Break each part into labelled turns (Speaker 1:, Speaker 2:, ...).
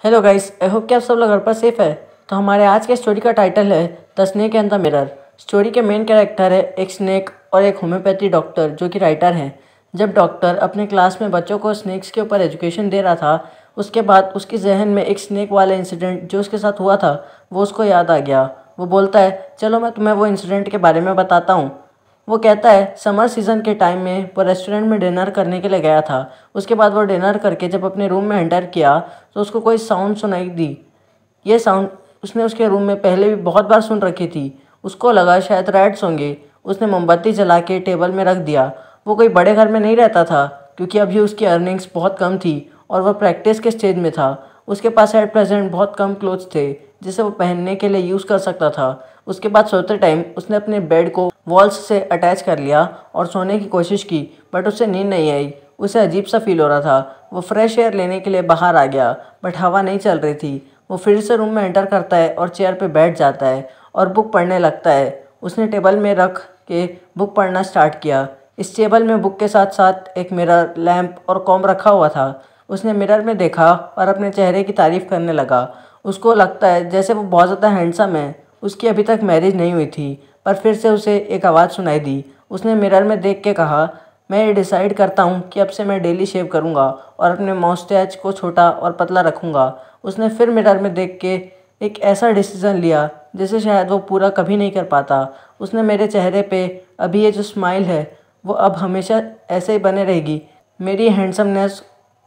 Speaker 1: Hello guys, I hope कि आप सब लोग घर पर सेफ है। तो हमारे आज के स्टोरी का टाइटल है the snake and the mirror. Story के मेन कैरेक्टर है एक स्नेक और एक होम्योपैथी डॉक्टर जो कि राइटर हैं। जब डॉक्टर अपने क्लास में बच्चों को स्नेक्स के ऊपर एजुकेशन दे रहा था, उसके बाद उसके जहन में एक स्नेक वाला इंसिडेंट जो उसके साथ हुआ था वो उसको याद आ गया। वो बोलता है, चलो मैं तुम्हें वो इंसिडेंट के बारे में बताता हूँ। वो कहता है समर सीज़न के टाइम में वो रेस्टोरेंट में डिनर करने के लिए गया था। उसके बाद वो डिनर करके जब अपने रूम में एंटर किया तो उसको कोई साउंड सुनाई दी। ये साउंड उसने उसके रूम में पहले भी बहुत बार सुन रखी थी। उसको लगा शायद रैट्स होंगे। उसने मोमबत्ती जला के टेबल में रख दिया। वो कोई बड़े घर में नहीं रहता था क्योंकि अभी उसकी अर्निंग्स बहुत कम थी और वह प्रैक्टिस के स्टेज में था। उसके पास एट प्रेजेंट बहुत कम क्लोथ्स थे जिसे वो पहनने के लिए यूज़ कर सकता था। उसके बाद सोते टाइम उसने अपने बेड को वॉल्स से अटैच कर लिया और सोने की कोशिश की, बट उसे नींद नहीं आई। उसे अजीब सा फील हो रहा था। वो फ्रेश एयर लेने के लिए बाहर आ गया, बट हवा नहीं चल रही थी। वो फिर से रूम में एंटर करता है और चेयर पे बैठ जाता है और बुक पढ़ने लगता है। उसने टेबल में रख के बुक पढ़ना स्टार्ट किया। इस टेबल में बुक के साथ साथ एक मिरर, लैंप और कॉम्ब रखा हुआ था। उसने मिरर में देखा और अपने चेहरे की तारीफ़ करने लगा। उसको लगता है जैसे वो बहुत ज़्यादा हैंडसम है। उसकी अभी तक मैरिज नहीं हुई थी, पर फिर से उसे एक आवाज़ सुनाई दी। उसने मिरर में देख के कहा, मैं ये डिसाइड करता हूँ कि अब से मैं डेली शेव करूँगा और अपने मौस्टैच को छोटा और पतला रखूँगा। उसने फिर मिरर में देख के एक ऐसा डिसीज़न लिया जिसे शायद वो पूरा कभी नहीं कर पाता। उसने मेरे चेहरे पे अभी ये जो स्माइल है वो अब हमेशा ऐसे ही बने रहेगी। मेरी हैंडसमनेस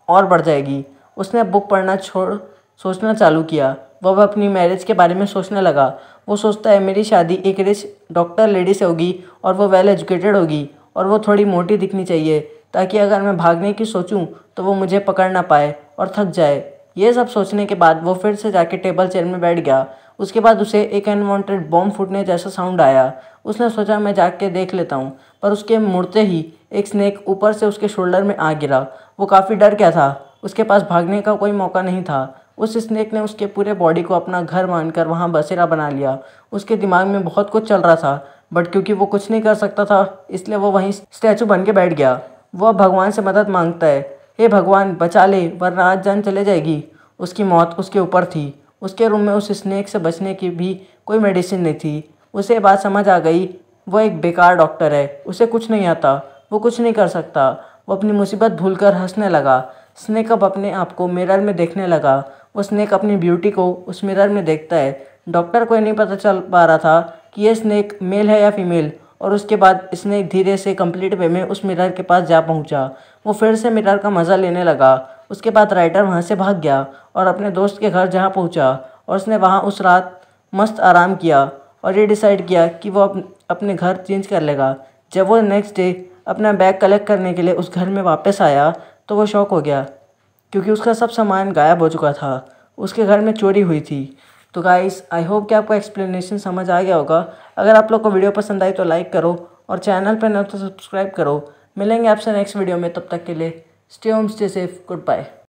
Speaker 1: और बढ़ जाएगी। उसने बुक पढ़ना छोड़ सोचना चालू किया। वो अब अपनी मैरिज के बारे में सोचने लगा। वो सोचता है मेरी शादी एक रिच डॉक्टर लेडी से होगी और वो वेल एजुकेटेड होगी और वो थोड़ी मोटी दिखनी चाहिए ताकि अगर मैं भागने की सोचूं तो वो मुझे पकड़ ना पाए और थक जाए। ये सब सोचने के बाद वो फिर से जाके टेबल चेयर में बैठ गया। उसके बाद उसे एक अनवांटेड बॉम्ब फूटने जैसा साउंड आया। उसने सोचा मैं जाके देख लेता हूँ, पर उसके मुड़ते ही एक स्नेक ऊपर से उसके शोल्डर में आ गिरा। वो काफ़ी डर गया था। उसके पास भागने का कोई मौका नहीं था। उस स्नेक ने उसके पूरे बॉडी को अपना घर मानकर वहाँ बसेरा बना लिया। उसके दिमाग में बहुत कुछ चल रहा था, बट क्योंकि वो कुछ नहीं कर सकता था इसलिए वो वहीं स्टैचू बन के बैठ गया। वो अब भगवान से मदद मांगता है, हे भगवान बचा ले वरना आज जान चले जाएगी। उसकी मौत उसके ऊपर थी। उसके रूम में उस स्नेक से बचने की भी कोई मेडिसिन नहीं थी। उसे ये बात समझ आ गई, वो एक बेकार डॉक्टर है। उसे कुछ नहीं आता, वो कुछ नहीं कर सकता। वो अपनी मुसीबत भूलकर हंसने लगा। स्नेक अब अपने आप को मिरर में देखने लगा। वो स्नेक अपनी ब्यूटी को उस मिरर में देखता है। डॉक्टर को ये नहीं पता चल पा रहा था कि ये स्नेक मेल है या फीमेल। और उसके बाद स्नेक धीरे से कंप्लीट वे में उस मिरर के पास जा पहुंचा। वो फिर से मिरर का मज़ा लेने लगा। उसके बाद राइटर वहाँ से भाग गया और अपने दोस्त के घर जहाँ पहुँचा और उसने वहाँ उस रात मस्त आराम किया और ये डिसाइड किया कि वो अपने घर चेंज कर लेगा। जब वो नेक्स्ट डे अपना बैग कलेक्ट करने के लिए उस घर में वापस आया तो वो शॉक हो गया क्योंकि उसका सब सामान गायब हो चुका था। उसके घर में चोरी हुई थी। तो गाइस, आई होप कि आपको एक्सप्लेनेशन समझ आ गया होगा। अगर आप लोग को वीडियो पसंद आई तो लाइक करो और चैनल पर न तो सब्सक्राइब करो। मिलेंगे आपसे नेक्स्ट वीडियो में, तब तक के लिए stay home stay safe, good bye.